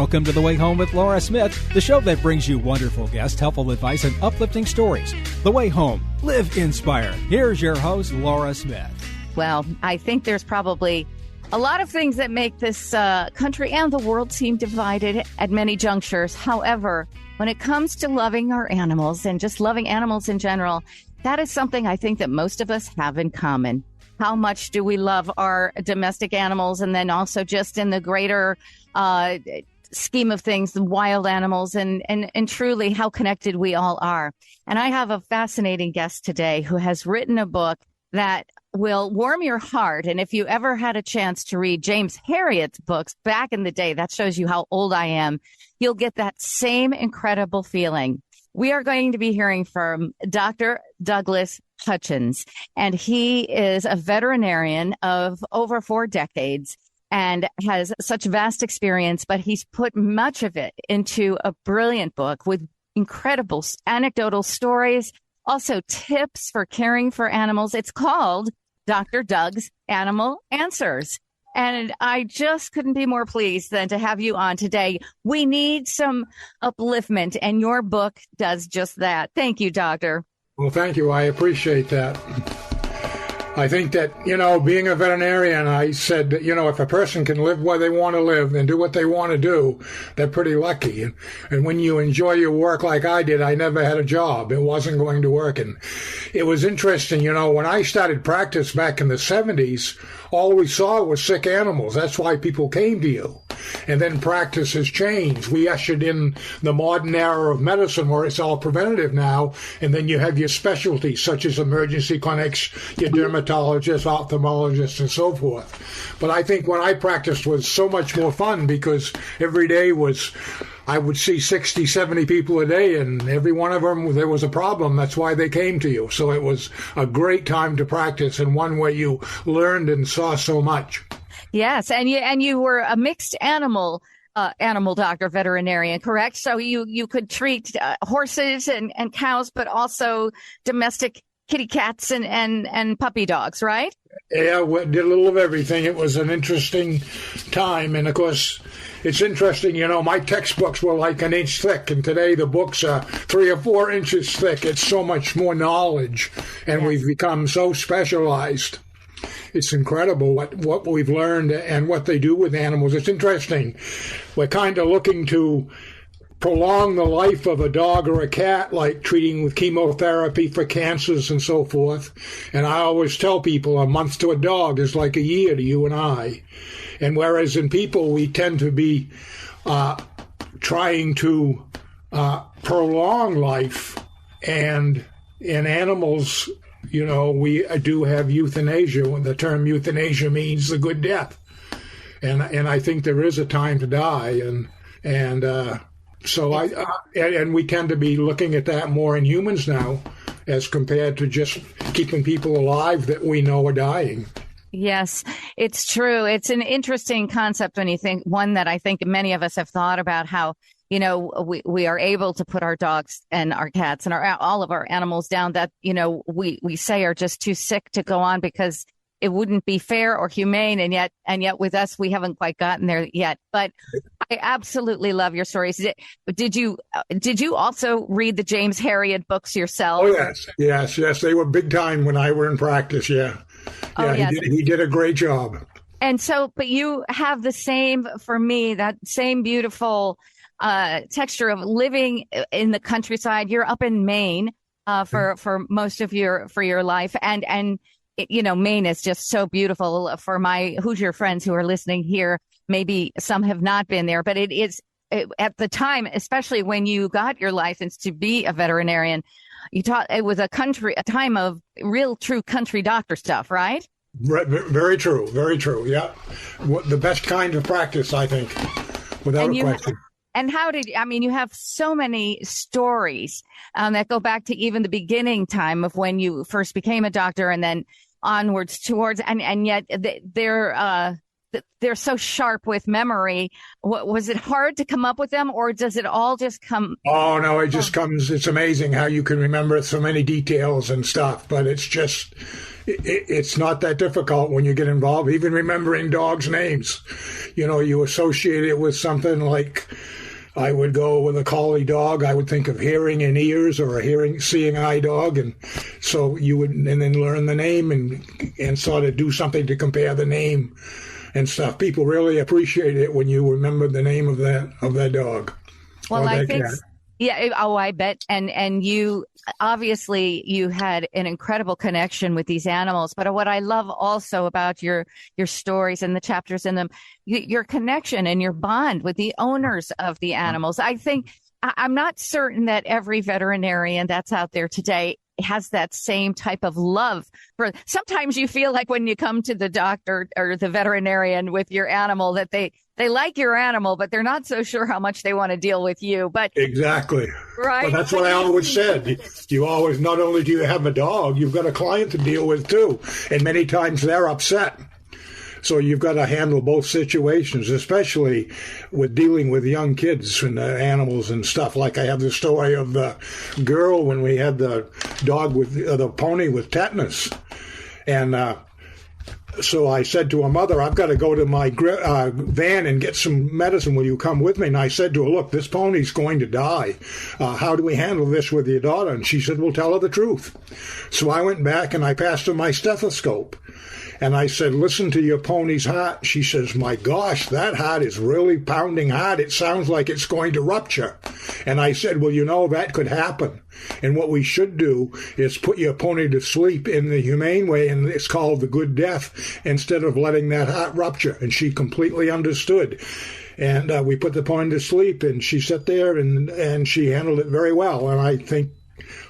Welcome to The Way Home with Laura Smith, the show that brings you wonderful guests, helpful advice, and uplifting stories. The Way Home. Live inspired. Here's your host, Laura Smith. Well, I think there's probably a lot of things that make this country and the world seem divided at many junctures. However, when it comes to loving our animals and just loving animals in general, that is something I think that most of us have in common. How much do we love our domestic animals, and then also just in the greater scheme of things, the wild animals, and truly how connected we all are. And I have a fascinating guest today who has written a book that will warm your heart. And if you ever had a chance to read James Herriot's books back in the day, that shows you how old I am, you'll get that same incredible feeling. We are going to be hearing from Dr. Douglas Hutchins, and he is a veterinarian of over 4 decades and has such vast experience, but he's put much of it into a brilliant book with incredible anecdotal stories, also tips for caring for animals. It's called Dr. Doug's Animal Answers. And I just couldn't be more pleased than to have you on today. We need some upliftment, and your book does just that. Thank you, Doctor. Well, thank you. I appreciate that. I think that, being a veterinarian, I said that, if a person can live where they want to live and do what they want to do, they're pretty lucky. And when you enjoy your work like I did, I never had a job. It wasn't going to work. And it was interesting, when I started practice back in the 70s, all we saw was sick animals. That's why people came to you. And then practice has changed. We ushered in the modern era of medicine where it's all preventative now. And then you have your specialties such as emergency clinics, your dermatologists, ophthalmologists, and so forth. But I think when I practiced was so much more fun because every day I would see 60, 70 people a day, and every one of them, there was a problem. That's why they came to you. So it was a great time to practice, and one where you learned and saw so much. Yes, and you were a mixed animal doctor, veterinarian, correct? So you could treat horses and cows, but also domestic kitty cats and puppy dogs, right? Yeah, we did a little of everything. It was an interesting time, and of course, it's interesting, my textbooks were like an inch thick, and today the books are 3 or 4 inches thick. It's so much more knowledge, and yes, we've become so specialized. It's incredible what we've learned and what they do with animals. It's interesting. We're kind of looking to prolong the life of a dog or a cat, like treating with chemotherapy for cancers and so forth. And I always tell people a month to a dog is like a year to you and I. And whereas in people, we tend to be trying to prolong life, and in animals, we do have euthanasia. When the term euthanasia means the good death, and I think there is a time to die, so and we tend to be looking at that more in humans now, as compared to just keeping people alive that we know are dying. Yes, it's true. It's an interesting concept when you think, one that I think many of us have thought about, how we are able to put our dogs and our cats and all of our animals down that, we say are just too sick to go on because it wouldn't be fair or humane. And yet with us, we haven't quite gotten there yet. But I absolutely love your stories. Did you also read the James Herriot books yourself? Oh, yes. They were big time when I were in practice. Yeah. Oh, yes. He did a great job. And so, but you have the same, for me, that same beautiful texture of living in the countryside. You're up in Maine for most of your life, and Maine is just so beautiful. For my Hoosier friends who are listening here, maybe some have not been there, but at the time, especially when you got your license to be a veterinarian, it was a time of real true country doctor stuff, right? Very true. Very true. Yeah. The best kind of practice, I think, without a question. And you have so many stories that go back to even the beginning time of when you first became a doctor and then onwards towards, and yet they're they're so sharp with memory. Was it hard to come up with them, or does it all just come? Oh, no, it just comes. It's amazing how you can remember so many details and stuff, but it's not that difficult when you get involved, even remembering dogs' names. You associate it with something like, I would go with a collie dog. I would think of hearing and ears, or a seeing eye dog. And so and then learn the name and sort of do something to compare the name and stuff. People really appreciate it when you remember the name of that dog. Well, I think, yeah. Oh, I bet. And you had an incredible connection with these animals. But what I love also about your stories and the chapters in them, your connection and your bond with the owners of the animals. I think I'm not certain that every veterinarian that's out there today has that same type of love for. Sometimes you feel like when you come to the doctor or the veterinarian with your animal that they like your animal, but they're not so sure how much they want to deal with you. But exactly. Right. Well, that's what I always said. You always, not only do you have a dog, you've got a client to deal with too. And many times they're upset. So you've got to handle both situations, especially with dealing with young kids and animals and stuff. Like I have the story of the girl when we had the dog with the pony with tetanus. And so I said to her mother, I've got to go to my van and get some medicine. Will you come with me? And I said to her, look, this pony's going to die. How do we handle this with your daughter? And she said, well, tell her the truth. So I went back and I passed her my stethoscope. And I said, listen to your pony's heart. She says, my gosh, that heart is really pounding hard. It sounds like it's going to rupture. And I said, well, that could happen. And what we should do is put your pony to sleep in the humane way, and it's called the good death, instead of letting that heart rupture. And she completely understood. And we put the pony to sleep, and she sat there, and she handled it very well. And I think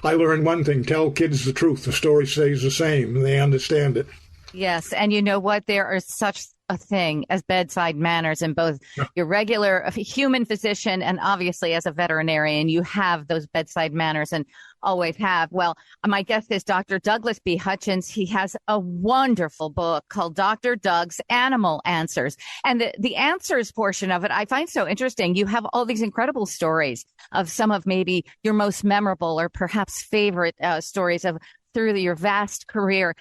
I learned one thing: tell kids the truth. The story stays the same, and they understand it. Yes. And you know what? There is such a thing as bedside manners in both your regular human physician and obviously as a veterinarian. You have those bedside manners and always have. Well, my guest is Dr. Douglas B. Hutchins. He has a wonderful book called Dr. Doug's Animal Answers. And the answers portion of it, I find so interesting. You have all these incredible stories of some of maybe your most memorable or perhaps favorite stories through your vast career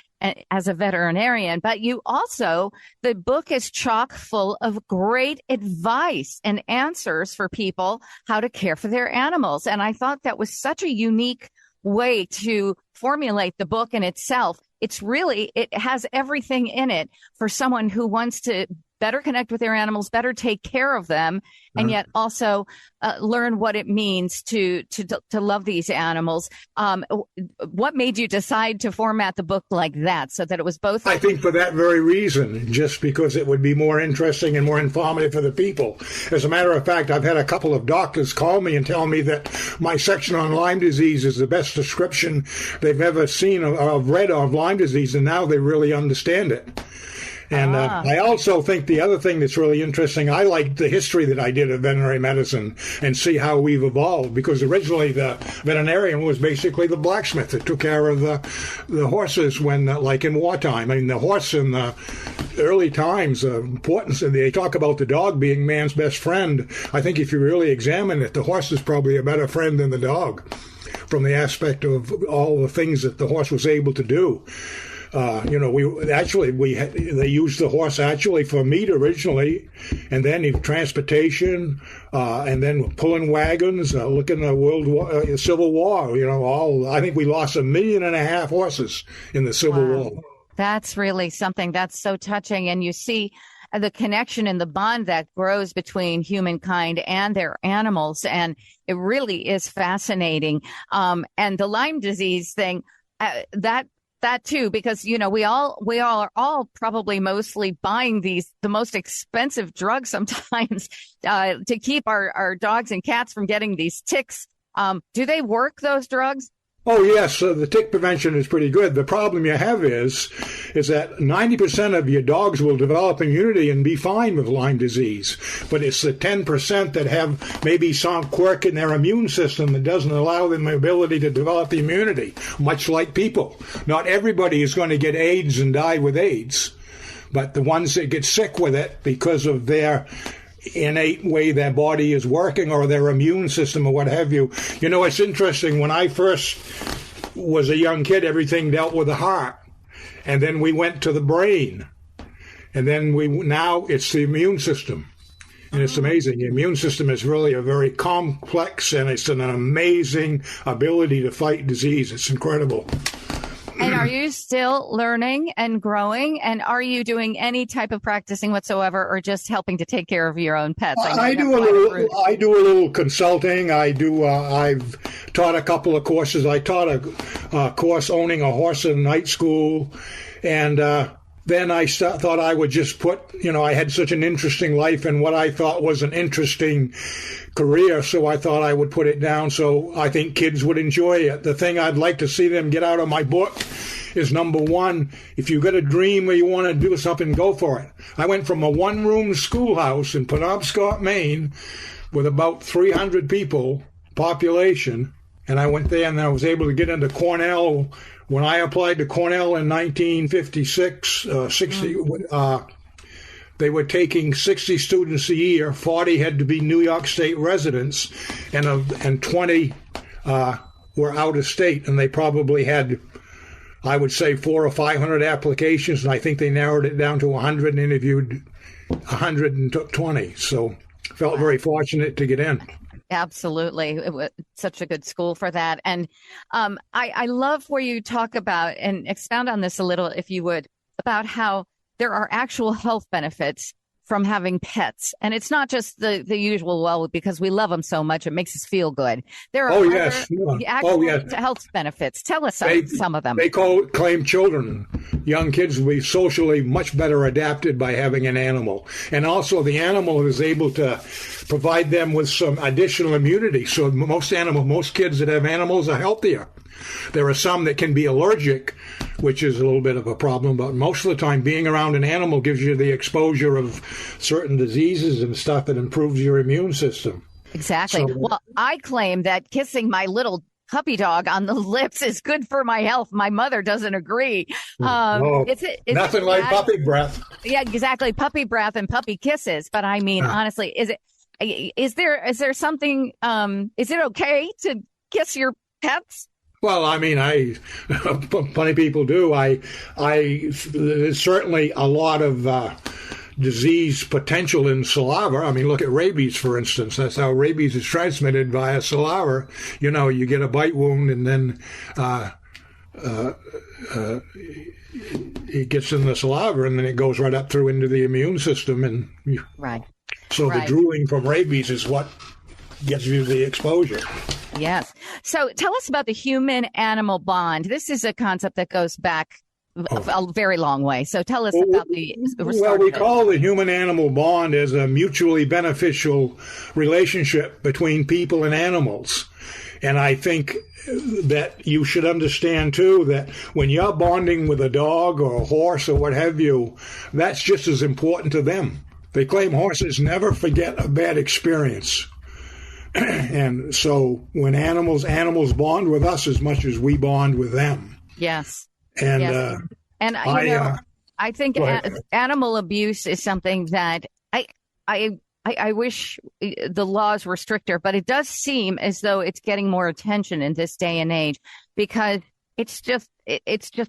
as a veterinarian. But the book is chock full of great advice and answers for people how to care for their animals. And I thought that was such a unique way to formulate the book in itself. It has everything in it for someone who wants to better connect with their animals, better take care of them, and yet also learn what it means to love these animals. What made you decide to format the book like that, so that it was both? I think for that very reason, just because it would be more interesting and more informative for the people. As a matter of fact, I've had a couple of doctors call me and tell me that my section on Lyme disease is the best description they've ever seen or read of Lyme disease, and now they really understand it. And I also think the other thing that's really interesting, I like the history that I did of veterinary medicine and see how we've evolved, because originally the veterinarian was basically the blacksmith that took care of the horses when, like in wartime. I mean, the horse in the early times, the importance, they talk about the dog being man's best friend. I think if you really examine it, the horse is probably a better friend than the dog from the aspect of all the things that the horse was able to do. They used the horse actually for meat originally, and then transportation, and then pulling wagons. Look in the Civil War. I think we lost 1.5 million horses in the Civil War. That's really something that's so touching, and you see the connection and the bond that grows between humankind and their animals, and it really is fascinating. And the Lyme disease thing, that too, because, we all are probably mostly buying the most expensive drugs sometimes to keep our dogs and cats from getting these ticks. Do they work, those drugs? Oh, yes. The tick prevention is pretty good. The problem you have is that 90% of your dogs will develop immunity and be fine with Lyme disease. But it's the 10% that have maybe some quirk in their immune system that doesn't allow them the ability to develop the immunity, much like people. Not everybody is going to get AIDS and die with AIDS. But the ones that get sick with it because of their innate way their body is working or their immune system or what have you. You know, it's interesting. When I first was a young kid, everything dealt with the heart. And then we went to the brain. And then now it's the immune system. And it's amazing. The immune system is really a very complex, and it's an amazing ability to fight disease. It's incredible. And are you still learning and growing? And are you doing any type of practicing whatsoever, or just helping to take care of your own pets? I do a little consulting. I've taught a couple of courses. I taught a course owning a horse in night school, and then I thought I would just put, I had such an interesting life and what I thought was an interesting career, so I thought I would put it down so I think kids would enjoy it. The thing I'd like to see them get out of my book is, number one, if you've got a dream or you want to do something, go for it. I went from a one-room schoolhouse in Penobscot, Maine, with about 300 people population, and I went there and I was able to get into Cornell. When I applied to Cornell in 1956, they were taking 60 students a year. 40 had to be New York State residents, and 20 were out of state. And they probably had, I would say, 400 or 500 applications, and I think they narrowed it down to 100 and interviewed 100 and took 20. So felt very fortunate to get in. Absolutely. It was such a good school for that. And I love where you talk about, and expound on this a little, if you would, about how there are actual health benefits from having pets. And it's not just the usual, well, because we love them so much, it makes us feel good. There are actual health benefits. Tell us some of them. They claim children, young kids will be socially much better adapted by having an animal. And also the animal is able to provide them with some additional immunity. So most kids that have animals are healthier. There are some that can be allergic, which is a little bit of a problem, but most of the time being around an animal gives you the exposure of certain diseases and stuff that improves your immune system. Exactly. So, well, I claim that kissing my little puppy dog on the lips is good for my health. My mother doesn't agree. Nothing like puppy breath. Yeah, exactly. Puppy breath and puppy kisses. But I mean, honestly, is there something, is it okay to kiss your pets? Well, I mean, plenty of people do. There's certainly a lot of disease potential in saliva. I mean, look at rabies, for instance. That's how rabies is transmitted via saliva. You get a bite wound, and then it gets in the saliva, and then it goes right up through into the immune system. And the drooling from rabies is what gets you the exposure. Yes. So tell us about the human-animal bond. This is a concept that goes back a very long way. So tell us about the Well, we call the human-animal bond as a mutually beneficial relationship between people and animals. And I think that you should understand, too, that when you're bonding with a dog or a horse or what have you, that's just as important to them. They claim horses never forget a bad experience. And so when animals bond with us as much as we bond with them. Yes. And I think animal abuse is something that I wish the laws were stricter, but it does seem as though it's getting more attention in this day and age, because it's just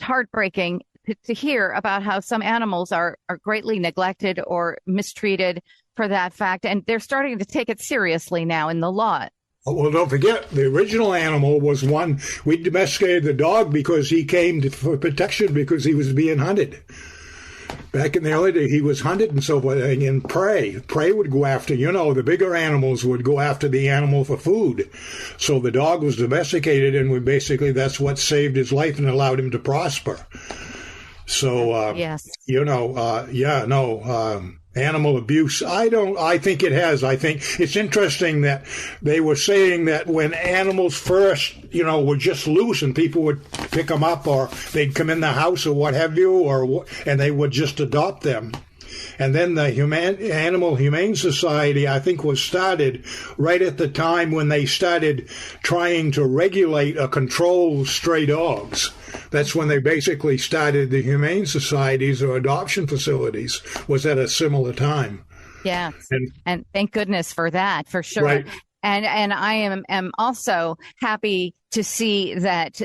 heartbreaking to hear about how some animals are greatly neglected or mistreated for that fact. And they're starting to take it seriously now in the law. Well, don't forget, the original animal was one, we domesticated the dog because he came for protection because he was being hunted. Back in the early days, he was hunted and so forth, and prey would go after, the bigger animals would go after the animal for food. So the dog was domesticated, and that's what saved his life and allowed him to prosper. So, animal abuse, I think it has. I think it's interesting that they were saying that when animals first, were just loose and people would pick them up, or they'd come in the house or what have you, and they would just adopt them. And then the Animal Humane Society, I think, was started right at the time when they started trying to regulate or control stray dogs. That's when they basically started the humane societies or adoption facilities, was at a similar time. Yeah, and thank goodness for that, for sure. Right. And I am also happy to see that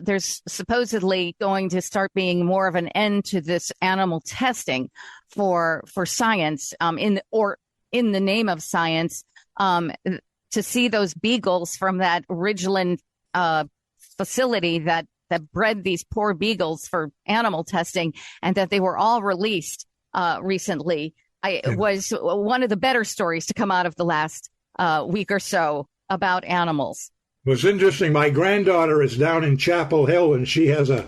there's supposedly going to start being more of an end to this animal testing for science, in the name of science. To see those beagles from that Ridgeland facility that bred these poor beagles for animal testing, and that they were all released recently, was one of the better stories to come out of the last week or so about animals. It was interesting. My granddaughter is down in Chapel Hill, and she has a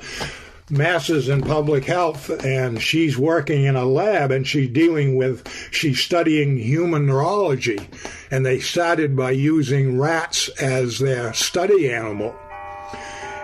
master's in public health, and she's working in a lab, and she's studying human neurology. And they started by using rats as their study animal.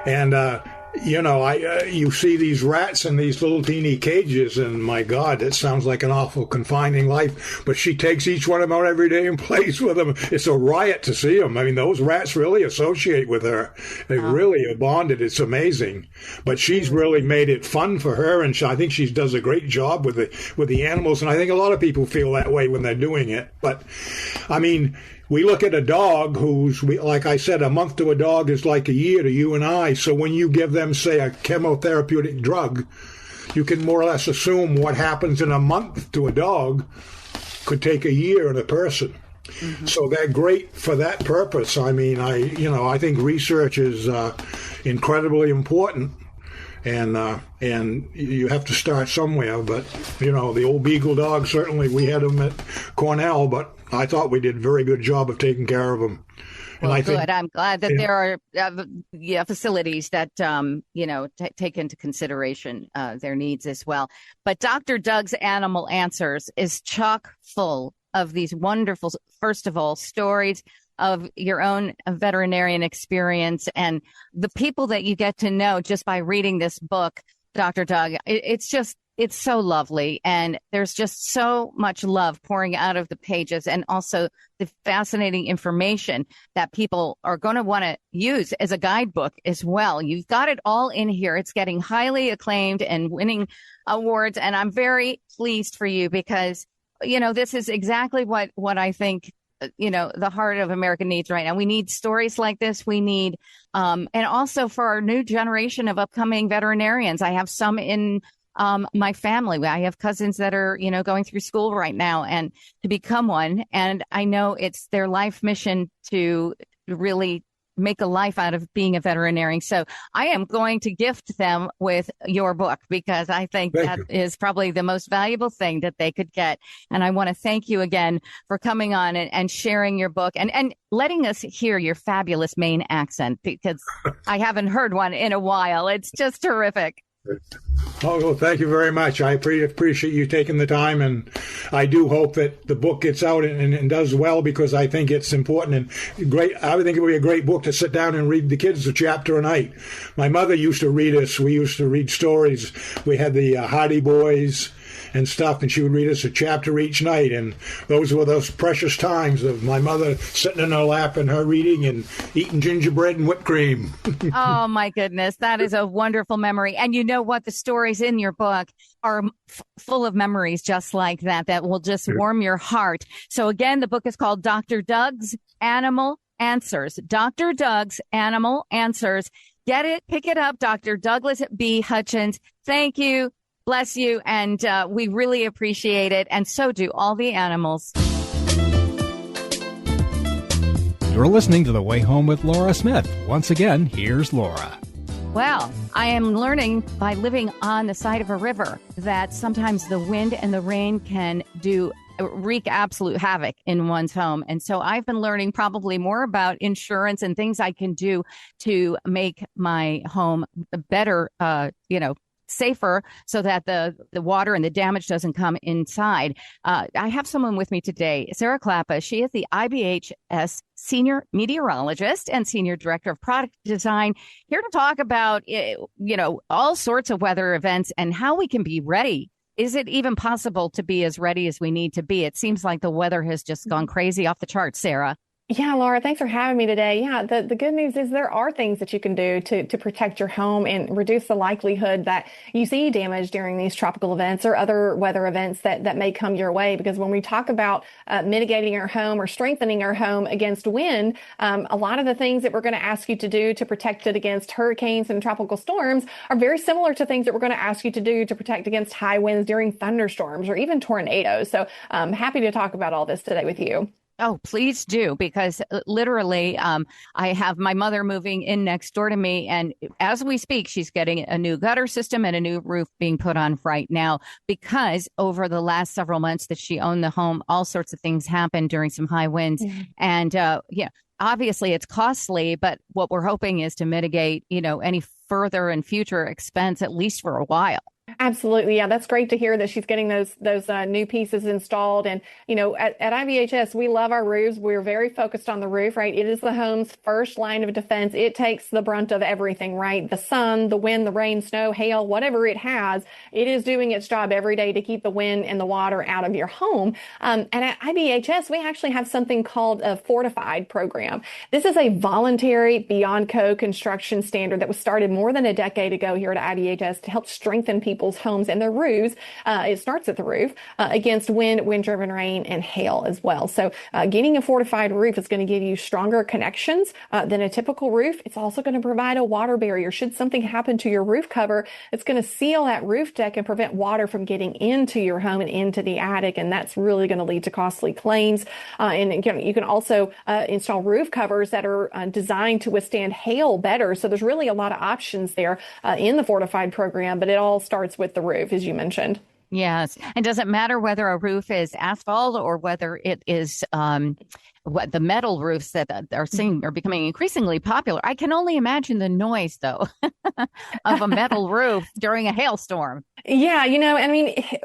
And you see these rats in these little teeny cages, and my God, it sounds like an awful confining life. But she takes each one of them out every day and plays with them. It's a riot to see them. I mean, those rats really associate with her. They really are bonded. It's amazing. But she's really made it fun for her, and I think she does a great job with the animals. And I think a lot of people feel that way when they're doing it. But, I mean, we look at a dog like I said, a month to a dog is like a year to you and I. So when you give them, say, a chemotherapeutic drug, you can more or less assume what happens in a month to a dog could take a year in a person. Mm-hmm. So they're great for that purpose. I mean, I think research is incredibly important. And you have to start somewhere. But, the old beagle dog, certainly we had them at Cornell, but I thought we did a very good job of taking care of them. Well, good. I'm glad that there are facilities that, take into consideration their needs as well. But Dr. Doug's Animal Answers is chock full of these wonderful, first of all, stories of your own veterinarian experience and the people that you get to know just by reading this book, Dr. Doug. It's so lovely. And there's just so much love pouring out of the pages, and also the fascinating information that people are going to want to use as a guidebook as well. You've got it all in here. It's getting highly acclaimed and winning awards. And I'm very pleased for you because, this is exactly what I think the heart of America needs right now. We need stories like this. We need, and also for our new generation of upcoming veterinarians. I have some in my family. I have cousins that are, going through school right now and to become one. And I know it's their life mission to really make a life out of being a veterinarian. So I am going to gift them with your book because I think that is probably the most valuable thing that they could get. And I want to thank you again for coming on and sharing your book and letting us hear your fabulous Maine accent, because I haven't heard one in a while. It's just terrific. Oh, well, thank you very much. I appreciate you taking the time, and I do hope that the book gets out and does well, because I think it's important and great. I would think it would be a great book to sit down and read the kids a chapter a night. My mother used to read us. We used to read stories. We had the Hardy Boys and stuff, and she would read us a chapter each night, and those were those precious times of my mother sitting in her lap and her reading and eating gingerbread and whipped cream. Oh, my goodness. That is a wonderful memory. And you know what? The stories in your book are full of memories just like that will just warm your heart. So again, the book is called Dr. Doug's Animal Answers. Dr. Doug's Animal Answers. Get it, pick it up, Dr. Douglas B. Hutchins. Thank you. Bless you. And we really appreciate it. And so do all the animals. You're listening to The Way Home with Laura Smith. Once again, here's Laura. Well, I am learning by living on the side of a river that sometimes the wind and the rain can wreak absolute havoc in one's home. And so I've been learning probably more about insurance and things I can do to make my home better, safer, so that the water and the damage doesn't come inside. I have someone with me today, Sarah Clapa. She is the IBHS Senior Meteorologist and Senior Director of Product Design, here to talk about, all sorts of weather events and how we can be ready Is it even possible to be as ready as we need to be? It seems like the weather has just gone crazy off the charts, Sarah. Yeah, Laura, thanks for having me today. Yeah, the good news is there are things that you can do to protect your home and reduce the likelihood that you see damage during these tropical events or other weather events that may come your way. Because when we talk about mitigating our home or strengthening our home against wind, a lot of the things that we're going to ask you to do to protect it against hurricanes and tropical storms are very similar to things that we're going to ask you to do to protect against high winds during thunderstorms or even tornadoes. So I'm happy to talk about all this today with you. Oh, please do, because literally, I have my mother moving in next door to me. And as we speak, she's getting a new gutter system and a new roof being put on right now, because over the last several months that she owned the home, all sorts of things happened during some high winds. Mm-hmm. And obviously it's costly, but what we're hoping is to mitigate, any further and future expense, at least for a while. Absolutely. Yeah, that's great to hear that she's getting those new pieces installed. And, at IBHS, we love our roofs. We're very focused on the roof, right? It is the home's first line of defense. It takes the brunt of everything, right? The sun, the wind, the rain, snow, hail, whatever it has, it is doing its job every day to keep the wind and the water out of your home. And at IBHS, we actually have something called a Fortified program. This is a voluntary Beyond Code construction standard that was started more than a decade ago here at IBHS to help strengthen people's homes and their roofs. It starts at the roof against wind-driven rain and hail as well. So getting a fortified roof is going to give you stronger connections than a typical roof. It's also going to provide a water barrier. Should something happen to your roof cover, it's going to seal that roof deck and prevent water from getting into your home and into the attic. And that's really going to lead to costly claims. And again, you can also install roof covers that are designed to withstand hail better. So there's really a lot of options there in the Fortified program, but it all starts with the roof, as you mentioned. Yes. And does it matter whether a roof is asphalt or whether it is what the metal roofs that are becoming increasingly popular? I can only imagine the noise, though, of a metal roof during a hailstorm. Yeah,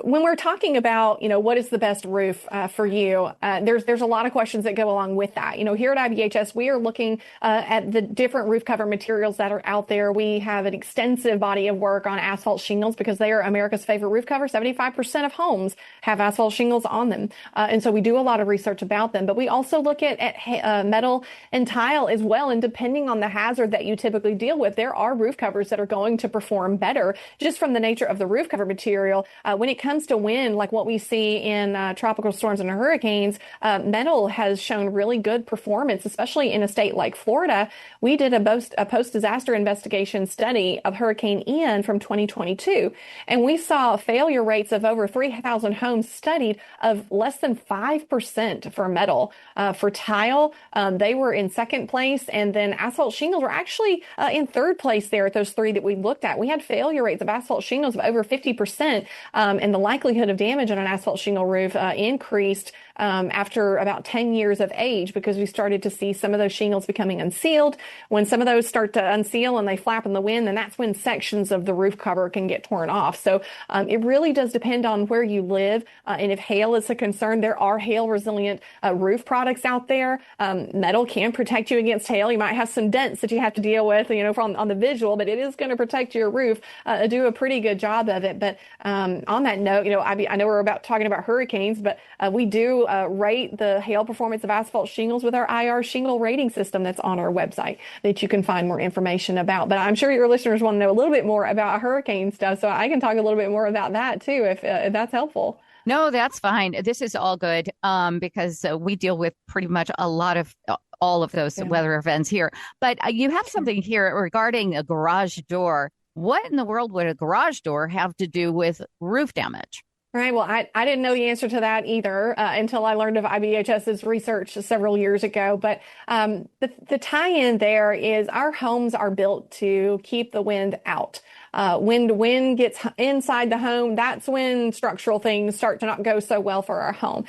when we're talking about, what is the best roof for you, there's a lot of questions that go along with that. Here at IBHS, we are looking at the different roof cover materials that are out there. We have an extensive body of work on asphalt shingles because they are America's favorite roof cover. 75% of homes have asphalt shingles on them. And so we do a lot of research about them, but we also look at metal and tile as well. And depending on the hazard that you typically deal with, there are roof covers that are going to perform better just from the nature of the roof cover material. When it comes to wind, like what we see in tropical storms and hurricanes, metal has shown really good performance, especially in a state like Florida. We did a post-disaster investigation study of Hurricane Ian from 2022, and we saw failure rates of over 3,000 homes studied of less than 5% for metal. For tile, they were in second place, and then asphalt shingles were actually in third place there at those three that we looked at. We had failure rates of asphalt shingles of over 50%, and the likelihood of damage on an asphalt shingle roof increased after about 10 years of age because we started to see some of those shingles becoming unsealed. When some of those start to unseal and they flap in the wind, then that's when sections of the roof cover can get torn off. So it really does depend on where you live, and if hail is a concern, there are hail-resilient roof products out there. Metal can protect you against hail. You might have some dents that you have to deal with, on the visual, but it is going to protect your roof, do a pretty good job of it. But on that note, I know we're talking about hurricanes, but we do rate the hail performance of asphalt shingles with our IR shingle rating system that's on our website that you can find more information about. But I'm sure your listeners want to know a little bit more about hurricane stuff, so I can talk a little bit more about that too, if that's helpful. No, that's fine. This is all good because we deal with pretty much a lot of all of those weather events here. But you have something here regarding a garage door. What in the world would a garage door have to do with roof damage? Right. Well, I didn't know the answer to that either until I learned of IBHS's research several years ago. But the tie-in there is our homes are built to keep the wind out. When the wind gets inside the home, that's when structural things start to not go so well for our home.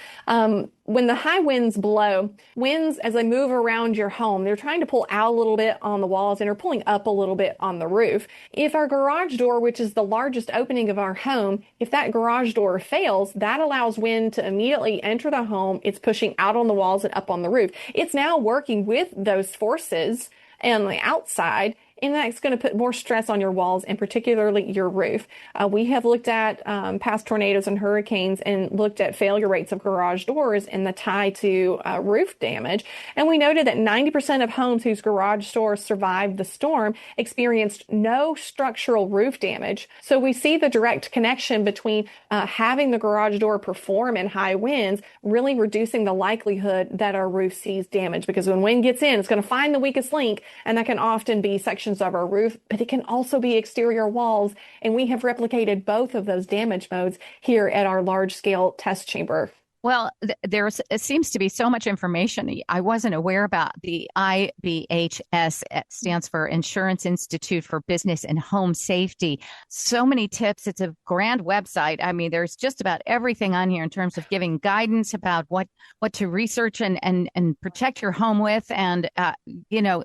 When the high winds blow, winds, as they move around your home, they're trying to pull out a little bit on the walls and are pulling up a little bit on the roof. If our garage door, which is the largest opening of our home, if that garage door fails, that allows wind to immediately enter the home. It's pushing out on the walls and up on the roof. It's now working with those forces and the outside and that's going to put more stress on your walls and particularly your roof. We have looked at past tornadoes and hurricanes and looked at failure rates of garage doors and the tie to roof damage. And we noted that 90% of homes whose garage doors survived the storm experienced no structural roof damage. So we see the direct connection between having the garage door perform in high winds, really reducing the likelihood that our roof sees damage. Because when wind gets in, it's going to find the weakest link, and that can often be sections of our roof, but it can also be exterior walls. And we have replicated both of those damage modes here at our large-scale test chamber. Well, it seems to be so much information. I wasn't aware about the IBHS. It stands for Insurance Institute for Business and Home Safety. So many tips. It's a grand website. I mean, there's just about everything on here in terms of giving guidance about what to research and protect your home with. And,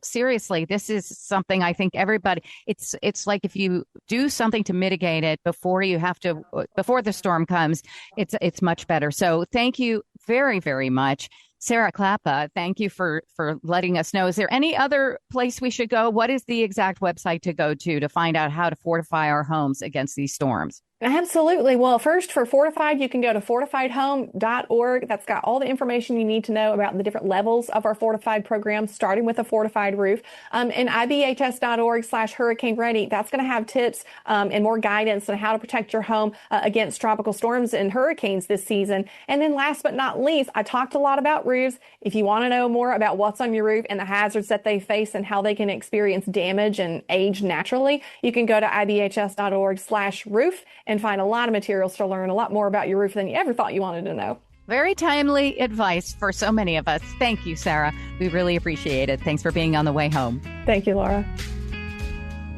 seriously, this is something I think everybody, it's like if you do something to mitigate it before the storm comes, it's much better. So thank you very, very much. Sarah Clapa, thank you for letting us know. Is there any other place we should go? What is the exact website to go to find out how to fortify our homes against these storms? Absolutely. Well, first for Fortified, you can go to fortifiedhome.org. That's got all the information you need to know about the different levels of our Fortified program, starting with a fortified roof. And ibhs.org/hurricane ready. That's going to have tips and more guidance on how to protect your home against tropical storms and hurricanes this season. And then last but not least, I talked a lot about roofs. If you want to know more about what's on your roof and the hazards that they face and how they can experience damage and age naturally, you can go to ibhs.org/roof and find a lot of materials to learn a lot more about your roof than you ever thought you wanted to know. Very timely advice for so many of us. Thank you, Sarah. We really appreciate it. Thanks for being on The Way Home. Thank you, Laura.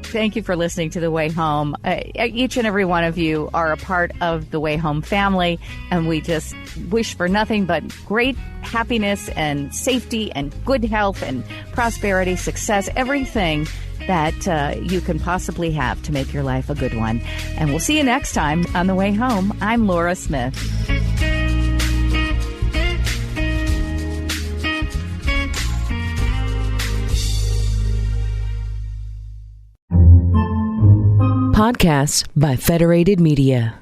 Thank you for listening to The Way Home. Each and every one of you are a part of The Way Home family, and we just wish for nothing but great happiness and safety and good health and prosperity, success, everything that you can possibly have to make your life a good one. And we'll see you next time on The Way Home. I'm Laura Smith. Podcasts by Federated Media.